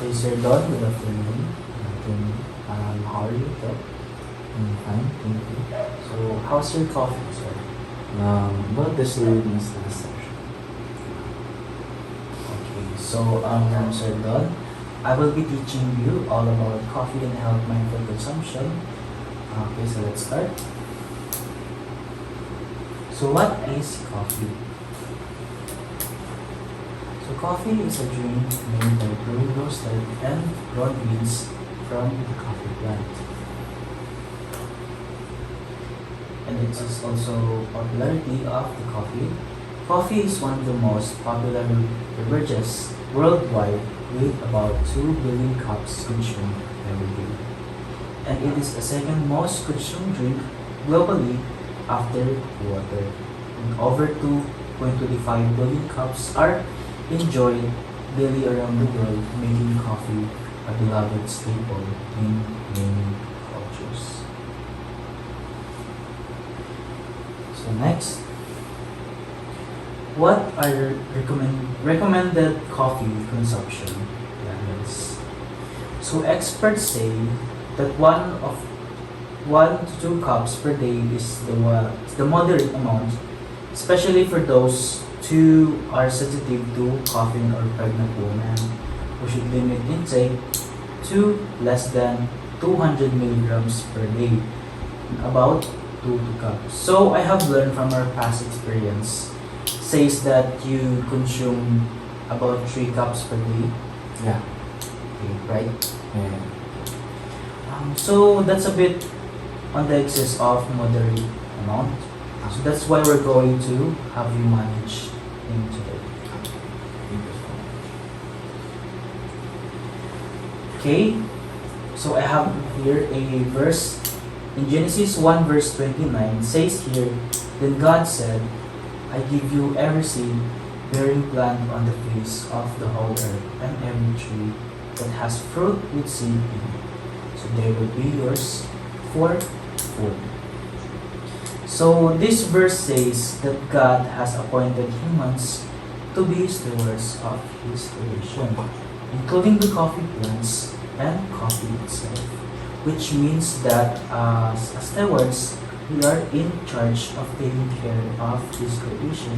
Okay, Sir Don, good afternoon. How are you, Doc? I'm fine, thank you. So, how's your coffee, sir? About the same as last session. Okay, so, Sir Don, I will be teaching you all about coffee and health mindful consumption. Okay, so let's start. So, what is coffee? So, coffee is a drink made by brewed, roasted, and ground beans from the coffee plant. And it is also popularity of the coffee. Coffee is one of the most popular beverages worldwide, with about 2 billion cups consumed every day. And it is the second most consumed drink globally after water. And over 2.25 billion cups are enjoyed daily around the world, making coffee a beloved staple in many cultures. So next, what are recommended coffee consumption levels? So experts say that 1 to 2 cups per day is the moderate amount, especially for those who are sensitive to caffeine or pregnant women, who should limit intake to less than 200 milligrams per day, about 2 cups. So I have learned from our past experience, says that you consume about 3 cups per day. Yeah. Okay, right? Yeah. So that's a bit on the excess of moderate amount. So that's why we're going to have you manage in today. Thank you so much. Okay, so I have here a verse in Genesis 1 verse 29 says here, then God said, I give you every seed bearing plant on the face of the whole earth, and every tree that has fruit with seed in it. So they will be yours for food. So this verse says that God has appointed humans to be stewards of His creation, including the coffee plants and coffee itself, which means that as stewards, we are in charge of taking care of His creation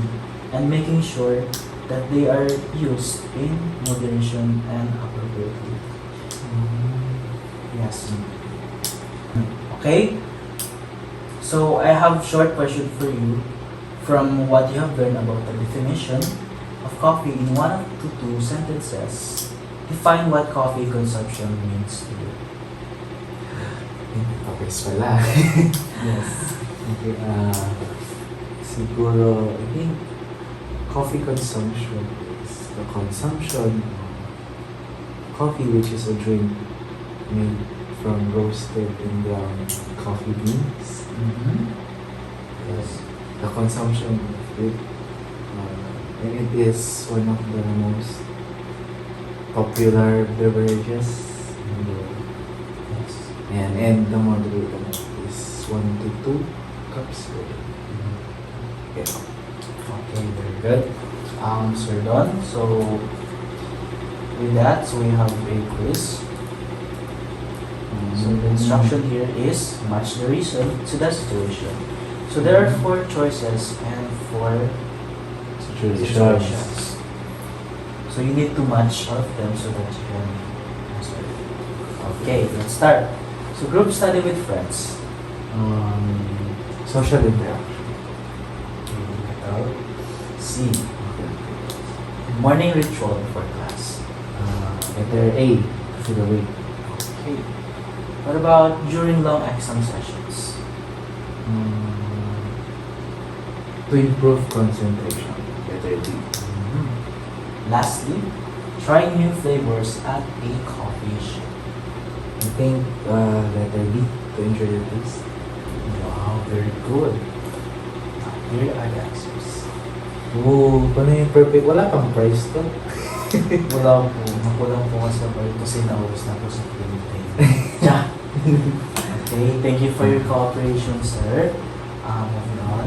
and making sure that they are used in moderation and appropriately. Yes. Okay? So I have short question for you from what you have learned about the definition of coffee in 1 to 2 sentences. Define what coffee consumption means to you. Okay, pala. Yes. Okay, siguro, I think coffee consumption is the consumption of coffee, which is a drink made from roasted and ground coffee beans. Yes, the consumption of it, and it is one of the most popular beverages in the world. Yes. And the moderate amount is 1 to 2 cups per day. Yeah. Okay, very good. Sir Don, so with that, so we have a quiz. So the instruction here is match the reason to the situation. So there are 4 choices and 4 situations. So you need to match all of them so that you can answer. Okay, let's start. So group study with friends. Social interaction. C. Morning ritual before class. Letter A, to feel awake. Okay. What about during long exam sessions? To improve concentration. Letter D. Lastly, trying new flavors at a coffee shop. I think letter B, to enjoy the taste. Wow, very good. Here are the answers. Oo, paano yung perfect? Wala pang price to. Wala po. Makulang po kasi naubos na po sa Philippines. Yeah. Okay, thank you for your cooperation, sir. Moving on.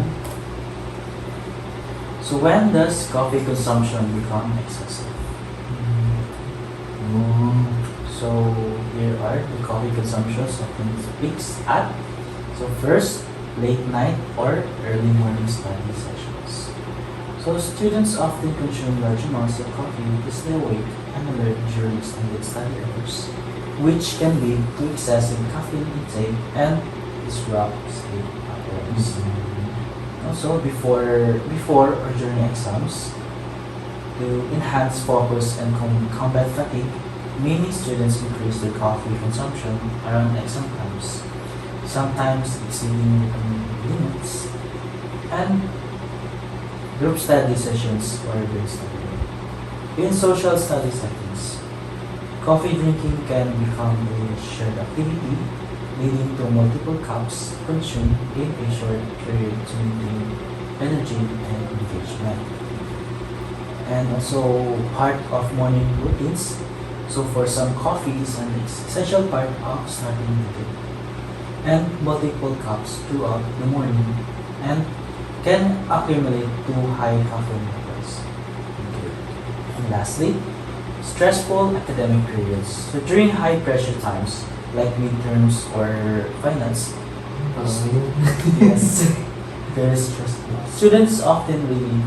So when does coffee consumption become excessive? Mm. are the coffee consumptions often peaks at. So first, late night or early morning study sessions. So students often consume large amounts of coffee to stay awake and alert during extended study hours, which can lead to excessive caffeine intake and disrupt sleep patterns. Also, before or during exams, to enhance focus and combat fatigue, many students increase their coffee consumption around exam times, sometimes exceeding limits, and group study sessions or group study. In social study settings, coffee drinking can become a shared activity, leading to multiple cups consumed in a short period to maintain energy and engagement. And also part of morning routines. So for some, coffee is an essential part of starting the day. And multiple cups throughout the morning and can accumulate to high caffeine levels. And lastly, stressful academic periods. So during high pressure times like midterms or finals, yes, very stressful. Students often really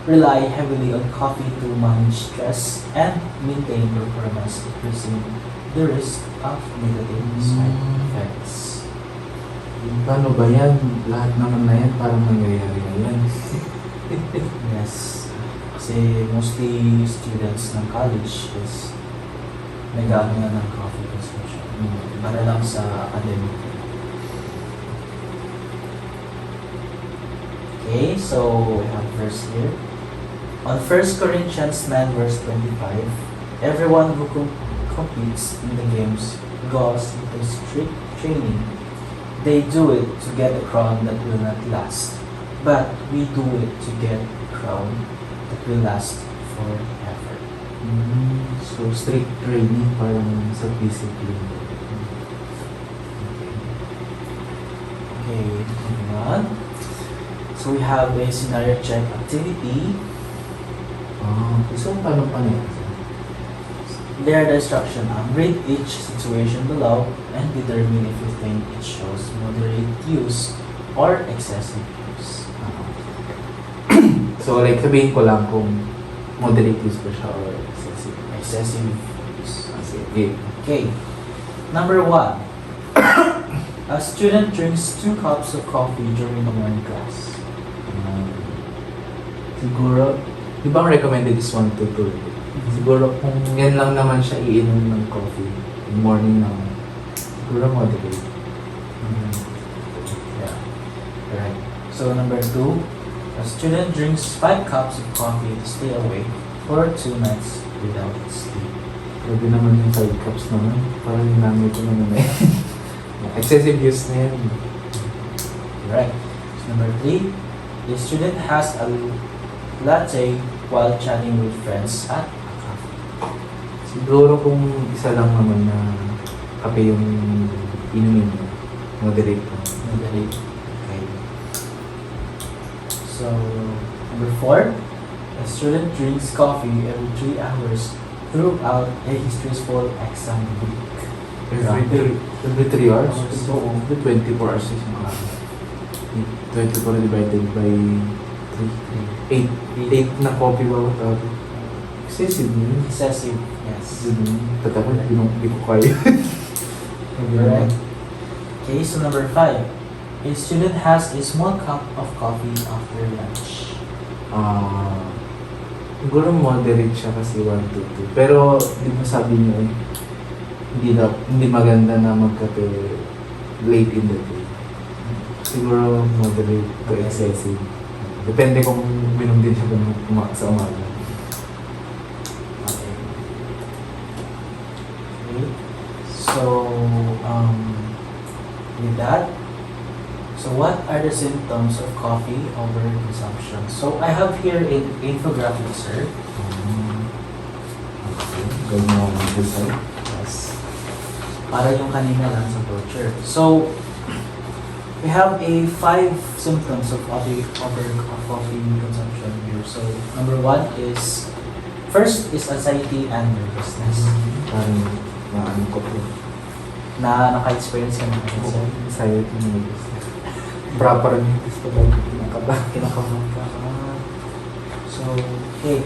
rely heavily on coffee to manage stress and maintain performance, increasing the risk of negative side effects. Paano ba yan? Lahat naman na yan parang nangyayari ngayon. Yes, kasi mostly students ng college is nag-ano na ng coffee consumption para lang sa academic. Okay, so we have verse here. On 1 Corinthians 9 verse 25, everyone who competes in the games goes into strict training. They do it to get a crown that will not last, but we do it to get a crown that will last forever. So, strict training parang sa discipline. Okay, moving on. So we have a scenario check activity. So, paano yan? There are the instruction. Read each situation below and determine if you think it shows moderate use or excessive use. So, like, sabihin ko lang kung moderate use ko siya or excessive. Excessive use. Okay. Okay. Number 1. A student drinks 2 cups of coffee during the morning class. Siguro, di ba ang recommended is 1 to 2? Siguro kung yan lang naman siya iinom ng coffee in morning naman, siguro moderate. Yeah. Right. So number 2, a student drinks 5 cups of coffee to stay awake for 2 nights without sleep. Grabe naman yung 5 cups naman. Parang ginamit ko naman eh. Excessive use na yan. Right. So number 3, the student has a latte while chatting with friends at a cafe. Siguro kung isa lang naman na kape yung inumin mo, moderate lang. Moderate. Okay. So number 4, a student drinks coffee every 3 hours throughout a stressful exam week. Every 3 hours? So, Every 24 hours is yung coffee. 24 divided by 3. 8 na coffee bawat araw. Excessive yun. excessive, yes. Tatakot, hindi ko kaya. Correct. Okay, so number 5. A student has a small cup of coffee after lunch. Siguro moderate siya kasi 1 to 2. Pero, di ba sabi niyo eh, hindi maganda na magkape late in the day. Siguro moderate to excessive. Depende kung minom din siya sa umaga. Okay. Okay. So, with that, so what are the symptoms of coffee overconsumption? So, I have here an infographic, sir. Okay. Gawin mo ang design. Yes. Para yung kanina lang sa brochure. So, we have a 5 symptoms of coffee consumption here. So, number 1 is, first is anxiety and nervousness. Parang maano ko po. Na naka-experience ka na rin, sir? Anxiety nervous. Proper nervous pa ba? Kinakabahan ka. So, okay.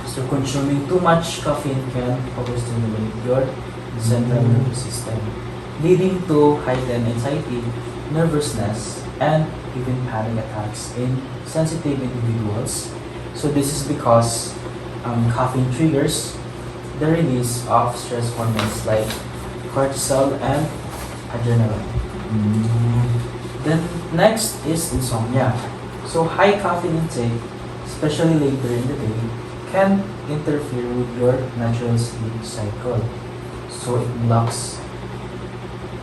So, consuming too much caffeine can overstimulate your central nervous system, leading to heightened anxiety, nervousness, and even panic attacks in sensitive individuals. So, this is because caffeine triggers the release of stress hormones like cortisol and adrenaline. Then, next is insomnia. So, high caffeine intake, especially later in the day, can interfere with your natural sleep cycle. So, it blocks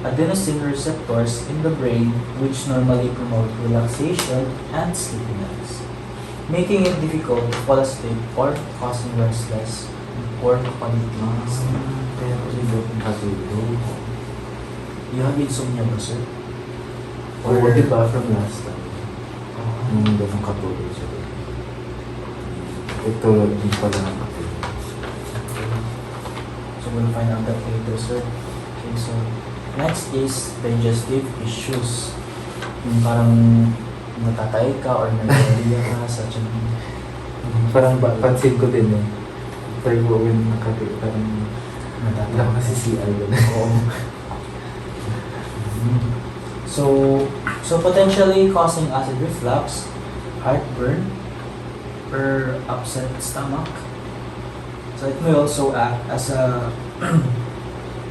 adenosine receptors in the brain, which normally promote relaxation and sleepiness, making it difficult to fall asleep or causing restless or quality sleep. Kaya ko rin daw kung katulog. You have insomnia ba, sir? Oo, di ba from last time? Nung daw kung katulog siya. Ito, di pala ng katulog. So we'll find out that later, sir. Okay, so next is digestive issues. Yung parang natatay ka or nag-diarrhea ka sa tiyan. Parang pansin ko din eh. After ko when nakatulog, parang Natatay wala kasi CI yun. Oo. So potentially causing acid reflux, heartburn, or upset stomach. So it may also act as a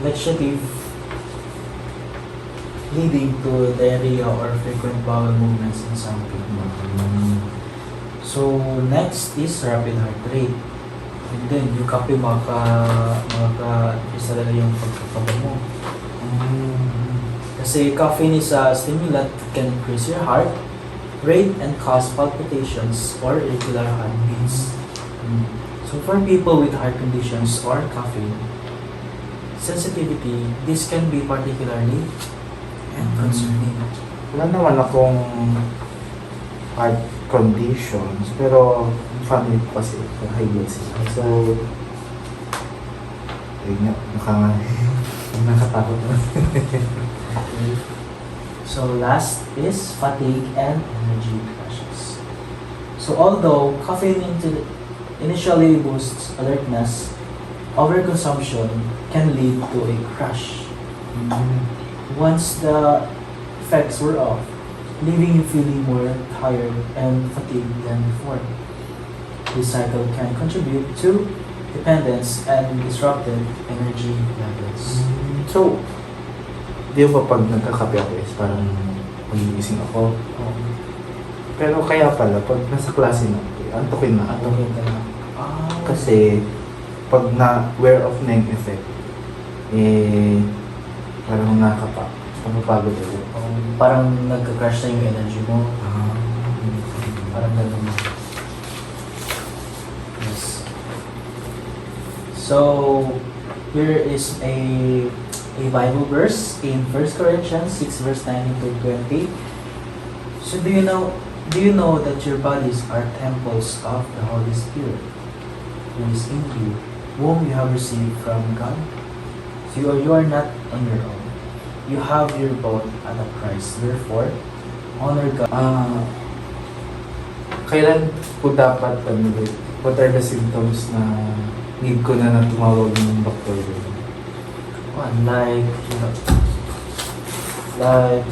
laxative, leading to diarrhea or frequent bowel movements in some people. So next is rapid heart rate. And then yung kape maka-increase talaga yung pagkakaba mo. Kasi caffeine is a stimulant that can increase your heart rate and cause palpitations or irregular heartbeats. So for people with heart conditions or caffeine sensitivity, this can be particularly concerning. Wala naman akong heart conditions, pero family ko kasi high blood sila. So, ayun nga, nakatakot naman. Okay. So last is fatigue and energy crashes. So although caffeine initially boosts alertness, overconsumption can lead to a crash. Once the effects were off, leaving you feeling more tired and fatigued than before. This cycle can contribute to dependence and disrupted energy levels. So, di ba pag nagkakape ako is parang magigising ako. Pero kaya pala, pag nasa klase na ako, antukin na ako. Antukin ka na. Kasi, pag na-wear off na yung effect, eh, parang napapagod ako. Parang nagka-crash na yung energy mo. Parang gano'n. Yes. So, here is a Bible verse in 1 Corinthians 6 verse 19 to 20. So do you know that your bodies are temples of the Holy Spirit who is in you, whom you have received from God? So you are not on your own. You have your both at a price. Therefore, honor God. Kailan po dapat, what are the symptoms na need ko na tumawag ng doktor? Like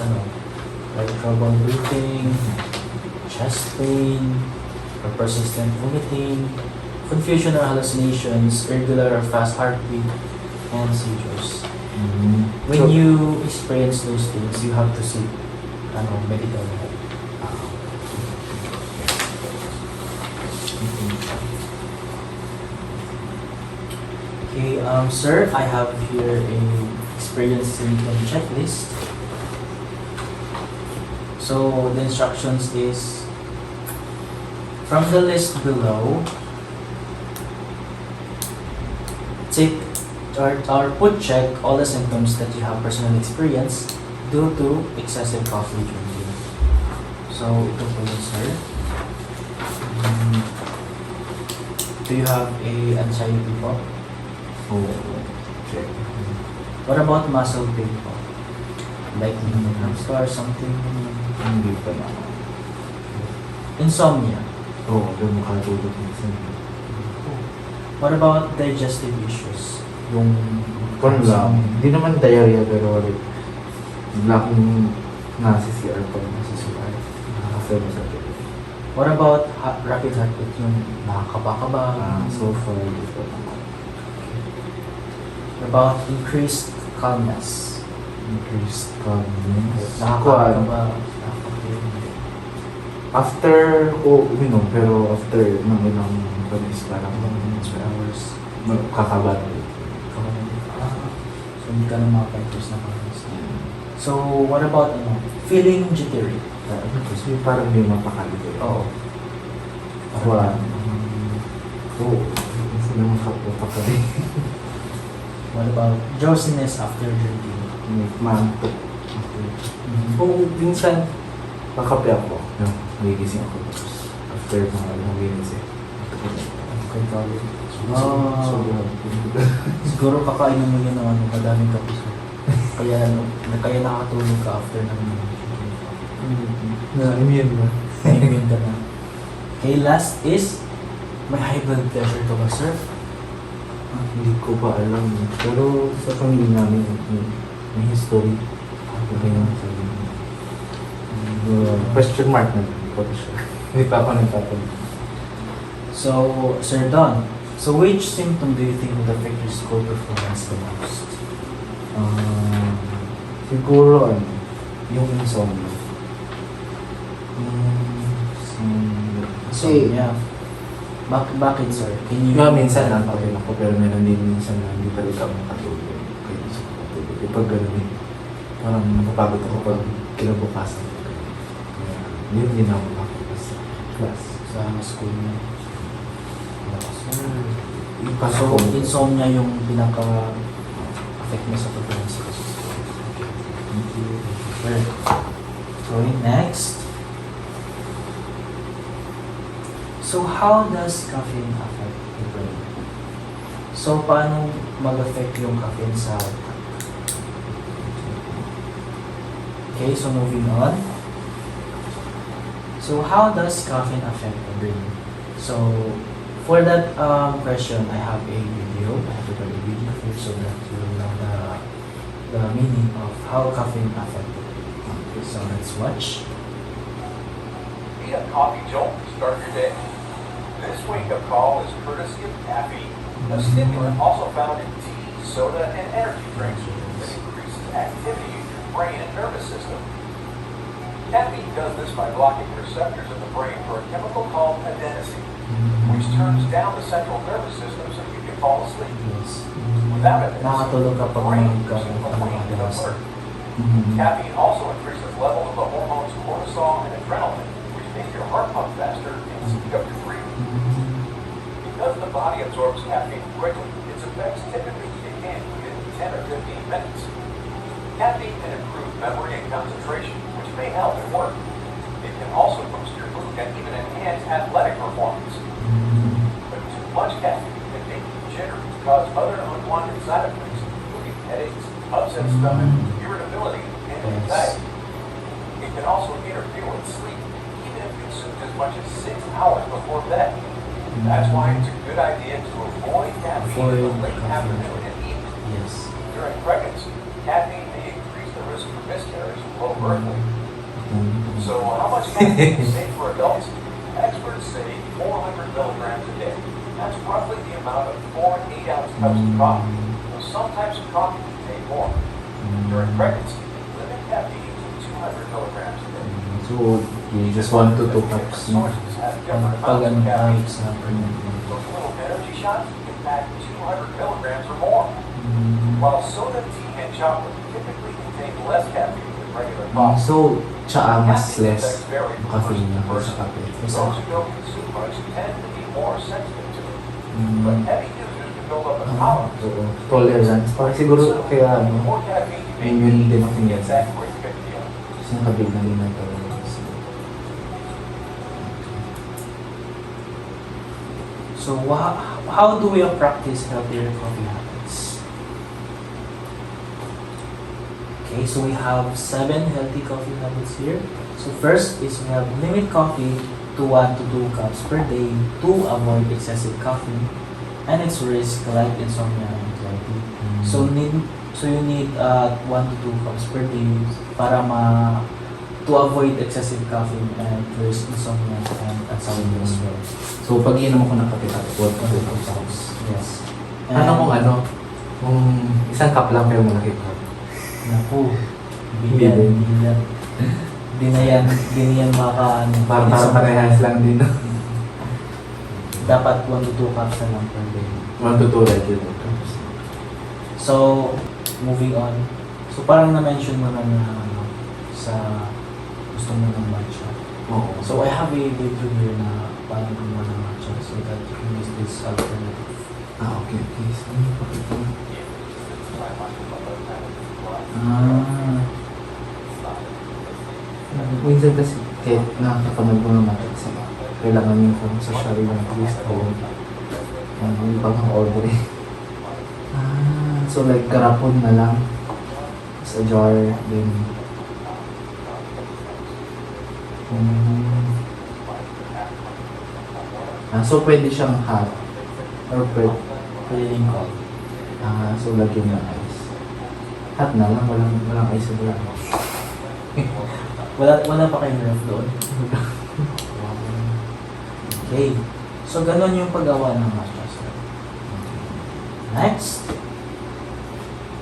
trouble breathing, chest pain, or persistent vomiting, confusion or hallucinations, irregular or fast heartbeat, and seizures. When you experience those things, you have to seek medical help. Okay, sir, I have here a experience symptom checklist. So the instructions is from the list below. Take or put check all the symptoms that you have personally experienced due to excessive coffee drinking. So ito po yun, sir. Do you have a anxiety po? Oh, check. What about muscle pain po? Like hamster or something? Hindi pa naman. Insomnia. Oo, doon makatulog minsan. What about digestive issues? Yung Kung lang, hindi naman diarrhea pero like, bigla akong nasa CR pa, nasa CR. After masakit. What about rapid heartbeat? Yung nakakaba-kaba? So far, hindi pa naman. What about increased calmness? Increased calmness. Nakakaba? Nakakapin? After ko uminom, pero after ng ilang panis, parang 2 hours. kakaba. So, hindi ka na makapag-use na calmness. So, what about feeling jittery? Kasi parang may mapakali ko. Oo. Parang, oo. Kasi naman mapakali. What about drowsiness after drinking? May maantok. Kung minsan, nakape ako. Nagigising ako. After mga ilang minutes eh. Okay, kawin. Sobrang. Siguro kakainan mo yun ng madaming kape. Kaya nakatulog ka after ng Na-immune na. immune ka na. Okay, last is, may high blood pressure ka ba, sir? Hindi ko pa alam. Pero sa pamilya namin, may history. Okay na sabi niya. Question mark na. Hindi ko pa siya. Hindi pa ako nagtatanong. So, Sir Don, so which symptom do you think would affect your school performance the most? Siguro yung insomnia. Insomnia. Bakit, sir? Can you... Minsan napakin ako pero meron din minsan na hindi talaga ako makatulog. Kaya gusto ko matulog. Pag gano'n eh, parang napapagod ako pag kinabukasan. Kaya yun din ako makakas sa class. Sa school niya. So, So, insomnia yung pinaka-affect mo sa performance ko. Sure. Going next. So, how does caffeine affect the brain? So, paano mag-affect yung caffeine sa... Okay, so moving on. So, how does caffeine affect the brain? So, for that question, I have a video. I have prepared a video here so that you will know the meaning of how caffeine affects the brain. Okay, so let's watch. Be a coffee jolt to start your day. This wake-up call is courtesy of caffeine, a stimulant also found in tea, soda, and energy drinks that increases activity in your brain and nervous system. Caffeine does this by blocking receptors in the brain for a chemical called adenosine, which turns down the central nervous system so you can fall asleep. Yes. Without adenosine, Nakakatulog the kapag brain may is completely adenosine. alert. Caffeine also increases levels of the hormones cortisol and adrenaline, which make your heart pump faster and speed up your breathing. Because the body absorbs caffeine quickly, its effects typically kick in within 10 or 15 minutes. Caffeine can improve memory and concentration, which may help at work. It can also boost your mood and even enhance athletic performance. But too much caffeine can make you jittery, cause other unwanted side effects, including headaches, upset stomach, irritability, and anxiety. It can also interfere with sleep, even if consumed as much as 6 hours before bed. That's why it's a good idea to avoid caffeine in the late afternoon and evening. Yes. During pregnancy, caffeine may increase the risk for miscarriage and low birth weight. So how much caffeine is safe for adults? Experts say 400 milligrams a day. That's roughly the amount of 4 8-ounce cups of coffee. Though some types of coffee contain more. During pregnancy, limit caffeine to 200 milligrams a day. So, you just want to 2 cups. Sources have different Pag amounts of caffeine. sa pregnant. Those little energy shots can pack 200 milligrams or more. While soda, tea, and chocolate typically contain less caffeine than regular coffee. So, tsaa mas Caffeine less effects vary from caffeine person to na sa person. kape. Those who don't consume much tend to be more sensitive to it. But heavy users can build up a tolerance. Oo. Tolerance. Parang siguro kaya The more caffeine you may immune need, din ako niya. it's that quick pick me up. Kasi nakabig na rin ng tolerance. So, how do we practice healthier coffee habits? Okay, so we have 7 healthy coffee habits here. So first is we have limit coffee to 1 to 2 cups per day to avoid excessive caffeine and its risk like insomnia and anxiety. So you need 1 to 2 cups per day para to avoid excessive caffeine and risk insomnia and anxiety as well. So, pag inom ako ng kape, what to do? Yes. Ano kung isang cup lang pero malaki cup? Naku, hindi na yan maka Parang parehas lang din. dapat 1 to 2 cups na lang per day. 1 to 2 regular cups. So, moving on. So, parang na-mention mo na sa gusto mo ng matcha. Oo. So, I have a video here na parang gumawa ng matcha so that you can use this alternative. Okay. So, ano yung pakita mo? Minsan kasi, kahit nakakapanood mo naman sa kailangan yung kung sa shari ng twist o yung ibang order eh. So like garapon na lang sa jar, then so pwede siyang hot or Pwede din cold. so lagyan ng ice. Hot na lang, walang ice sa bar. Wala pa kayong ref doon? Okay. So, ganun yung paggawa ng matcha. Next.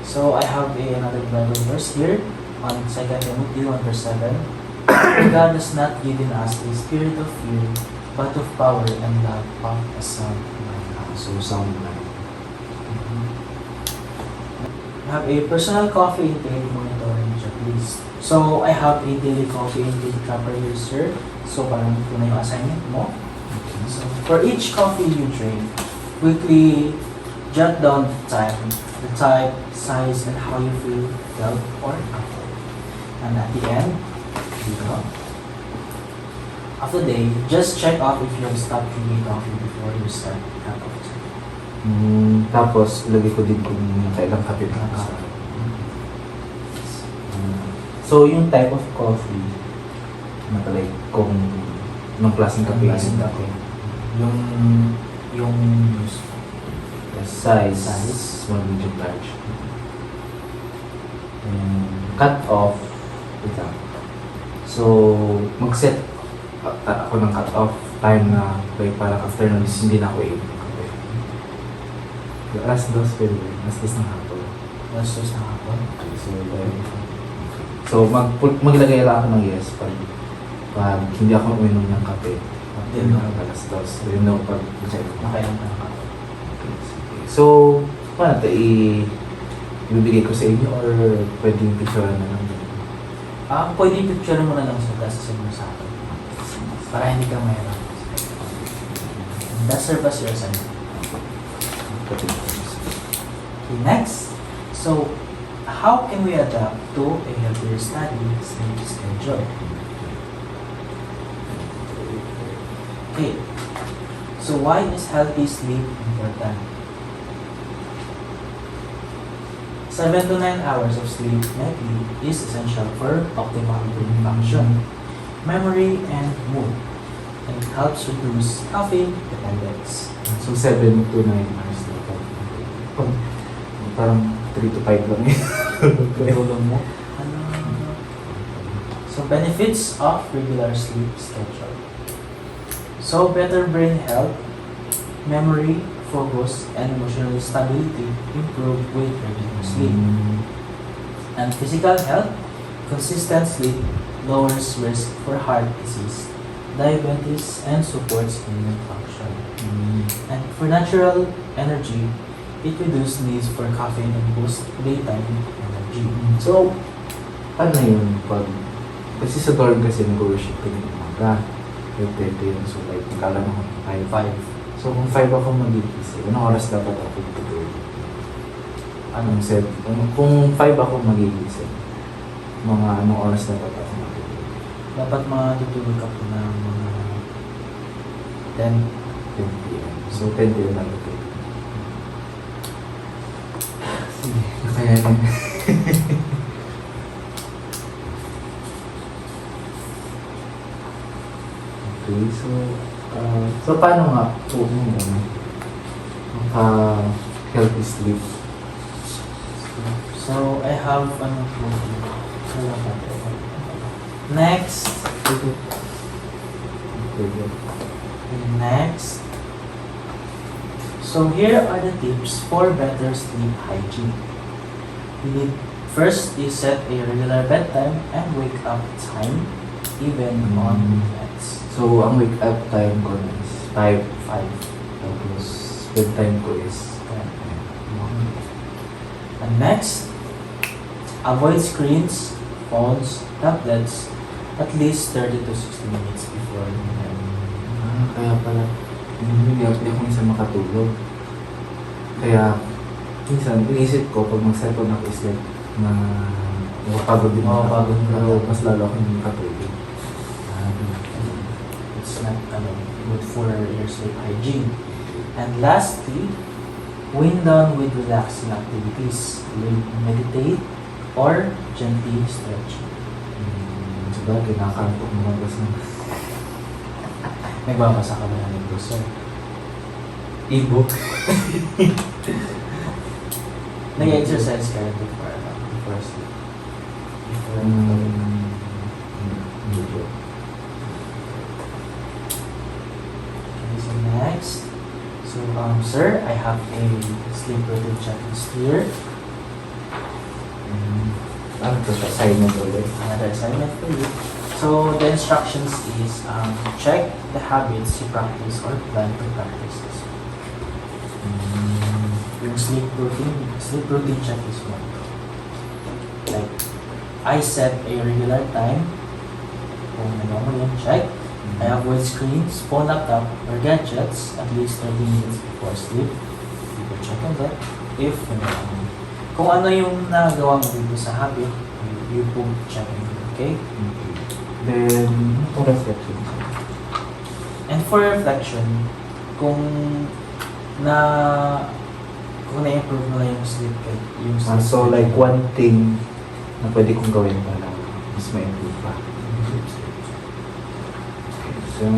So, I have another Bible verse here on 2 Timothy 1 verse 7. God has not given us a spirit of fear, but of power and love of a sound mind. So sound like. Have a personal coffee intake monitoring checklist. So, I have a daily coffee intake tracker here, sir. So, parang ito na yung assignment mo. So, for each coffee you drink, quickly jot down the type, size, and how you felt or after. And at the end, dito, after the day, just check off if you have stopped drinking coffee before you start cut off. Tapos, lagay ko din kung kailang kape na sa so, yung type of coffee na like kung anong klaseng kape Klaseng kape. Yung size, Size. small, medium, large. Cut off, ito. So, mag-set ako ng cut off time na like, parang after nun is hindi na ako iinom ng kape. Alas 2 pero alas 2 ng hapon. Bastos na hapon. So, maglagay lang ako ng yes pag hindi ako uminom ng kape. Then, Alas 2. So, yun na pag check ko. nakailang ka na kape. So, paano ito? Ibibigay ko sa inyo or pwedeng picture na lang? Pwede picture mo na lang sa mo sa akin. Para hindi ka mahirap. That's serve as your assignment. Okay, next. So, how can we adapt to a healthier study sleep schedule? Okay. So, why is healthy sleep important? 7 to 9 hours of sleep nightly is essential for optimal brain function, memory, and mood. And it helps reduce caffeine dependence. So, 7 to 9 hours na ito. Parang 3 to 5 lang yun. Tulong mo. So, benefits of regular sleep schedule. So, better brain health, memory, focus, and emotional stability improve with regular sleep. And physical health, consistent sleep lowers risk for heart disease, diabetes, and supports immune function. And for natural energy, it reduces needs for caffeine and boosts daytime energy. So, ano yun? Kasi sa dorm kasi nag-worship ko ng umaga. 5:30 so like, magkala mo 5. So, kung 5 ako magigising, anong oras dapat ako tutulog? Kung 5 ako magigising, mga anong oras dapat ako matutulog? Dapat matutulog ka po ng mga 10 p.m. So, 10 p.m. lang ito. Sige, kaya So paano nga po mo maka-healthy sleep? So, I have ano po. Next. Next. So, here are the tips for better sleep hygiene. You need first you set a regular bedtime and wake up time even on weekends. So, ang wake up time ko is 5. 5. Tapos, bedtime ko is 10. And next, avoid screens, phones, tablets at least 30 to 60 minutes before bed. Kaya pala, hindi ako minsan makatulog. Kaya, minsan, inisip ko pag mag-cellphone ako is like, na makapagod din ako. Makapagod din Pero ako. mas lalo ako hindi makatulog. It's not good for your sleep hygiene. And lastly, wind down with relaxing activities. Meditate or gently stretch. Sabagay, nakakantok naman kasi. Nagbabasa ka ba ng libro, sir? E-book. Nag-exercise ka rin before sleep. Before Medyo. Okay, so next. So, sir, I have a sleep routine checklist here. Ano to? Assignment ulit. Another assignment for you. So, the instructions is check the habits you practice or plan to practice. Yung sleep routine checklist mo. Like, I set a regular time. Kung nagawa mo yun, check. I avoid screens, phone, laptop, or gadgets at least 30 minutes before sleep. You can check on that. If, kung ano yung nagawa mo dito sa habit, you put check on it, okay? Then, for reflection. And for reflection, kung na-improve mo na yung sleep, So, like, one thing na pwede kong gawin para mas ma-improve pa. So,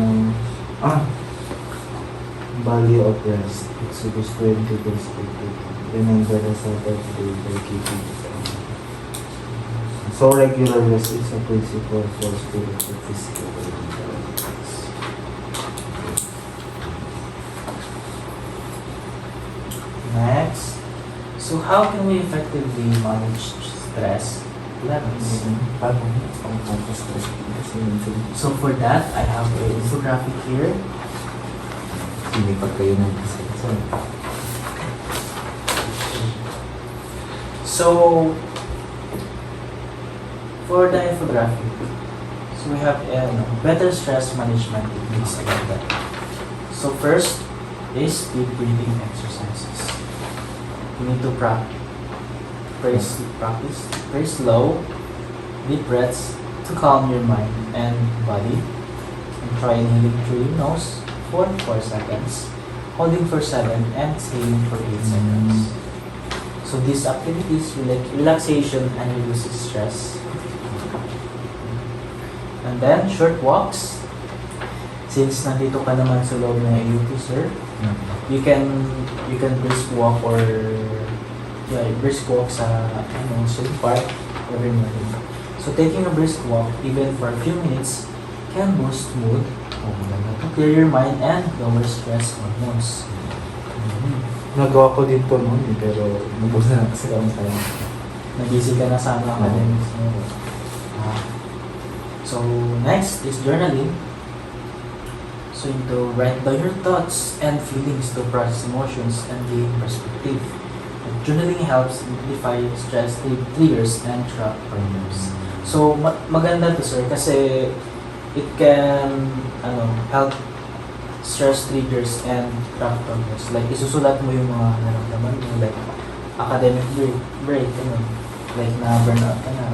value of rest. Exodus 20 verse 8. Remember the Sabbath day by keeping it holy. So, regular rest is a principle for spiritual, physical, and mental health. Next, so how can we effectively manage stress levels? Paano ang stress? So for that, I have an infographic here. Sinipag kayo ng isa. So for the infographic, so we have better stress management techniques about that. So first is deep breathing exercises. You need to practice very slow, deep breaths to calm your mind and body. And try inhaling through your nose for 4 seconds, holding for 7 and exhaling for 8 seconds. So these activities relate relaxation and reduces stress. And then short walks. Since nandito ka naman sa loob ng AUP, sir, you can brisk walk or brisk walk sa swim park every morning. So taking a brisk walk even for a few minutes can boost mood, clear your mind and lower stress hormones. Nagawa ko din to noon pero nabos na kasi kami tayo. Nag-busy ka na sa academics mo. So next is journaling. So to write down your thoughts and feelings to process emotions and gain perspective. Journaling helps identify stress triggers and track problems. So maganda to, sir, kasi it can help stress triggers and track problems. Like isusulat mo yung mga nararamdaman mo, like academic break, like na burnout ka na.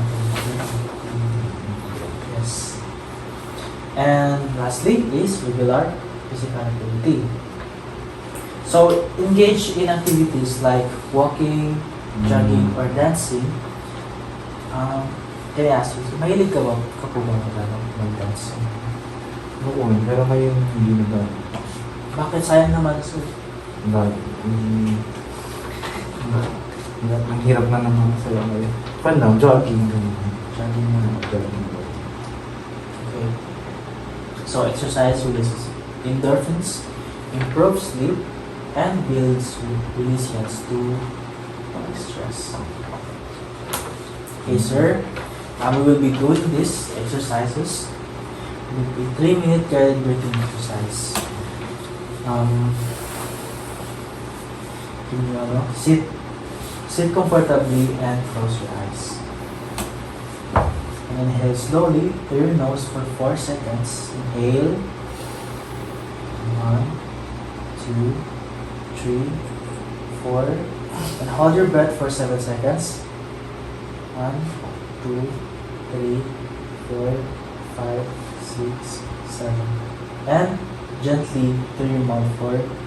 Yes. And lastly is regular physical activity. So engage in activities like walking, jogging, or dancing. Can I ask you, mahilig ka po ba mag-dance? Oo, pero ngayon hindi na ba? Bakit sayang naman, sir? Ang hirap na naman sa'yo ngayon. Pan lang, jogging. Jogging na. Jogging. Okay. So exercise releases endorphins, improves sleep, and builds resilience to stress. Okay, sir. We will be doing these exercises with a 3-minute guided breathing exercise. Can you sit comfortably and close your eyes. And inhale slowly through your nose for 4 seconds. Inhale. 1, 2, 3, 4. And hold your breath for 7 seconds. 1, 2, 3, 4, 5, 6, 7. And gently through your mouth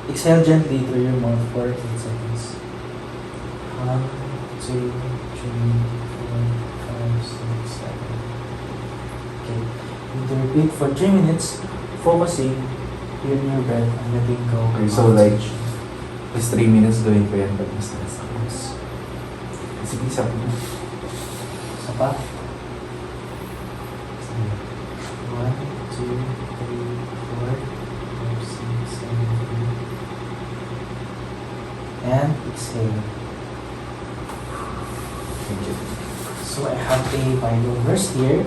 exhale gently through your mouth for 8 seconds. 1, 2, 3, 4, 5, 6, 7. Okay. You need to repeat for 3 minutes, focusing in your breath and letting go. Okay, so like, is 3 minutes gawin ko yan pag na-stress ako. Yes. Sige, isa po. Isa pa. 1, 2, 3, 4, 5, 6, 7, 8. And exhale. Thank you. So I have a Bible verse here.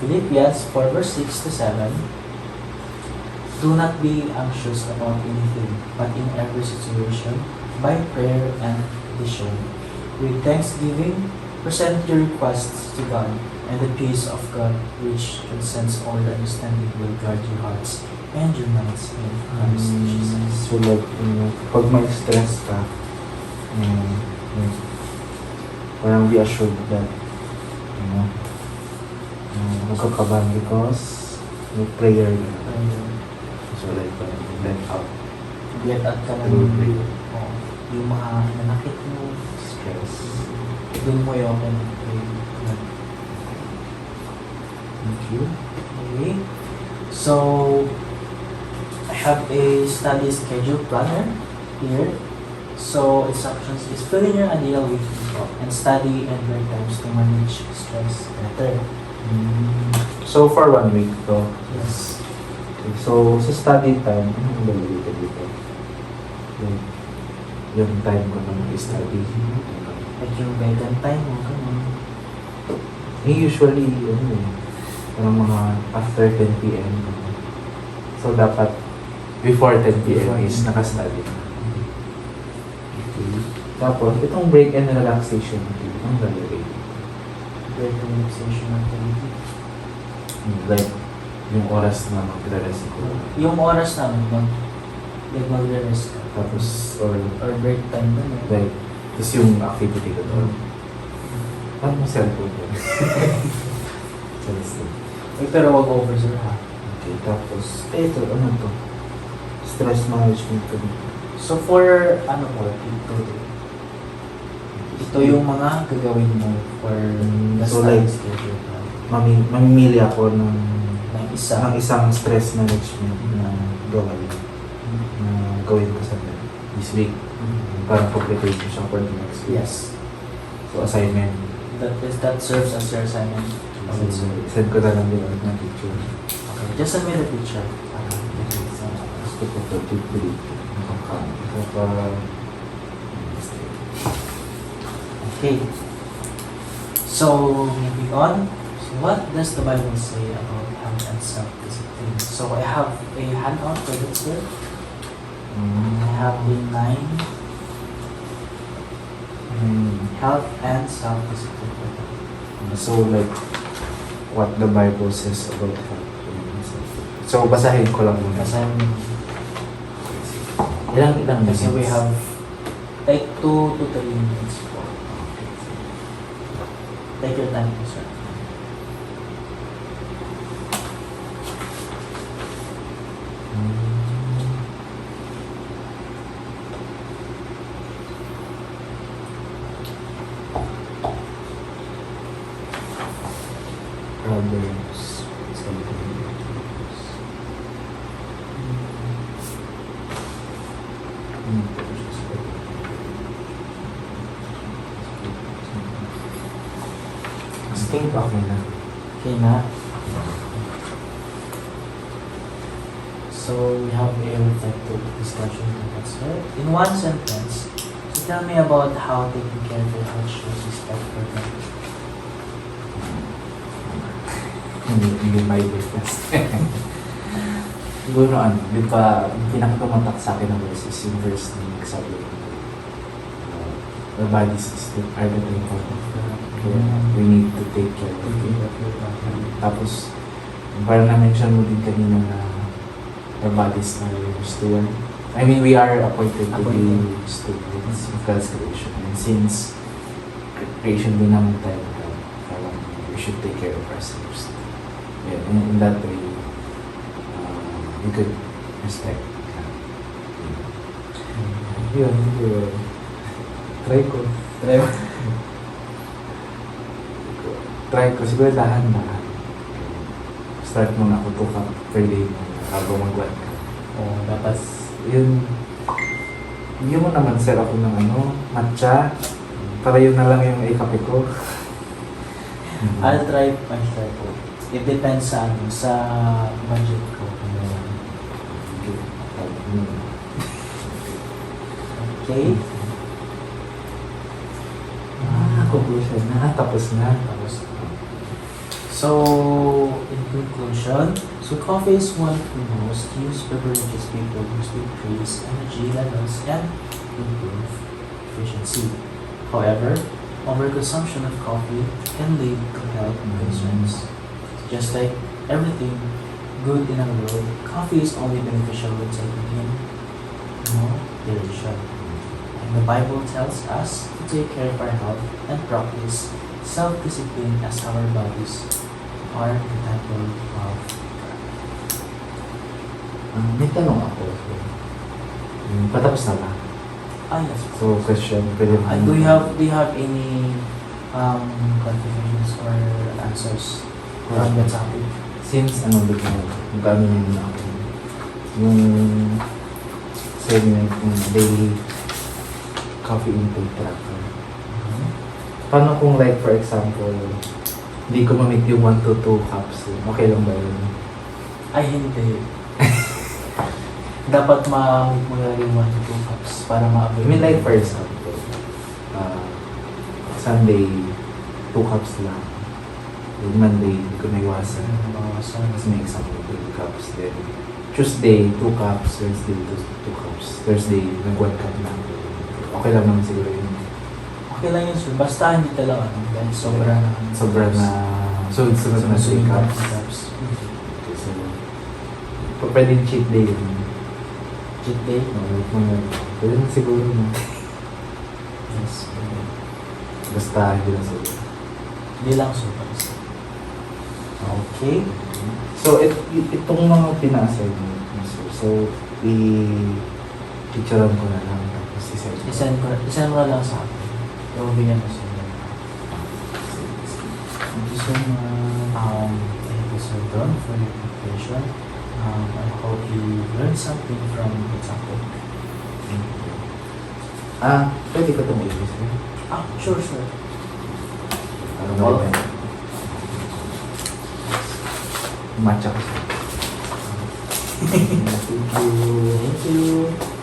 Philippians 4 verse 6 to 7. Do not be anxious about anything, but in every situation, by prayer and petition, with thanksgiving, present your requests to God, and the peace of God, which transcends all understanding, will guard your hearts and your minds in Christ Jesus. So like, pag may stress ka, parang be assured that, magkakabahan because may prayer. So like, let out Get out ka through ng prayer. yung mga nanakit mo, Stress. doon mo yung pray. Thank you. Okay. So, I have a study schedule planner here. So, instructions is fill in your ideal week and study and break times to manage stress better. So for 1 week to. Yes. Okay, so sa study time, anong lalagay ko dito? Like, yung time ko na mag-study. Like yung vegan time mo, ganun. Usually, parang mga after 10 p.m. So dapat before 10 p.m. is naka-study. Okay. Tapos, itong break and relaxation, ang lalagay. Break relaxation activity. Like, yung oras na magre-rest ko. Yung oras namin, mag-rest ka. Tapos, or Or break time na yun. like, tapos yung activity ko doon. Parang yung cellphone ko. Pero wag over, sir, ha? Okay, tapos, ito, ano to? Stress management ko dito. So for, ito yung mga gagawin mo for the So, study like, schedule. Mamimili ako ng Ng isang stress management na gawin ko sa this week. Para complete ko siya for the next week. Yes. So, assignment. That serves as your assignment. So, send ko na lang din ulit ng picture. Okay, just send me the picture. Gusto ko ito, tip-tip. Okay. So, moving on. So, what does the Bible say about health and self-discipline? So, I have a handout for this here. I have a 9 health and self-discipline. So, like, what the Bible says about health and self-discipline. So, basahin ko lang muna. Kasi Ilang minutes? we have like 2 to 3 minutes po. Take your time, sir. Proverbs 17. Think okay na. Okay na. So we have a reflective discussion to answer. In one sentence, so tell me about how taking care of your health shows respect for them. Hindi may business. Siguro di ba, pinakatumatak sa akin ng verse is yung verse na nagsabi our bodies are the temple of God. Kaya we need to take care of it. Tapos, parang na-mention mo din kanina na our bodies are your steward. I mean, we are appointed to be stewards of God's creation. And since creation din naman tayo, parang we should take care of ourselves. Yeah, in that way, you could respect God. Yun. Try ko. Try ko. Siguro dahan-dahan. Start mo na ako 2 cup per day bago mag-work ka. Oh, dapat Yun. Yun mo naman sir ako ng matcha. Para yun na lang yung ikape ko. I'll try po. It depends sa budget ko. Okay? Conclusion na. Tapos na. So, in conclusion, so coffee is one of the most used beverages people use to increase energy levels and improve efficiency. However, overconsumption of coffee can lead to health concerns. Just like everything good in our world, coffee is only beneficial when taken in moderation. And the Bible tells us to take care of our health and practice self-discipline as our bodies are the temple of May tanong ako. Patapos na ba? yes. So, question. Pwede Do you have any clarifications or answers from the topic? Since magkano yun na ako. Yung segment yung daily coffee intake tracker. Paano kung like for example, hindi ko ma-meet yung 1 to 2 cups, okay lang ba yun? Ay, hindi. Dapat ma-meet mo lang yung 1 to 2 cups para ma-avail. I mean like for example, Sunday, 2 cups lang. Yung Monday, hindi ko naiwasan. Tapos may exam ko 2 cups. Then Tuesday, 2 cups. Wednesday, 2 cups. Thursday, nag-1 cup lang. Okay lang naman siguro yun. Okay lang yun, sir. Basta hindi talaga dahil sobra na. Sunod na 3 cups. Okay, so, pwedeng cheat day yun. Cheat day? Pwede na siguro na. Yes. Basta hindi lang siguro. Hindi lang sobra. Okay. So, itong mga pina-assign mo, sir. So, i-picturean ko na lang. Tapos Isend mo na lang sa akin. Bigyan mo sa inyo. Thank you so much. Thank you so done for your preparation. I hope you learned something from the topic. Pwede ko itong i-use, sir? Sure, sir. Well, matcha ko, sir. Thank you. Thank you.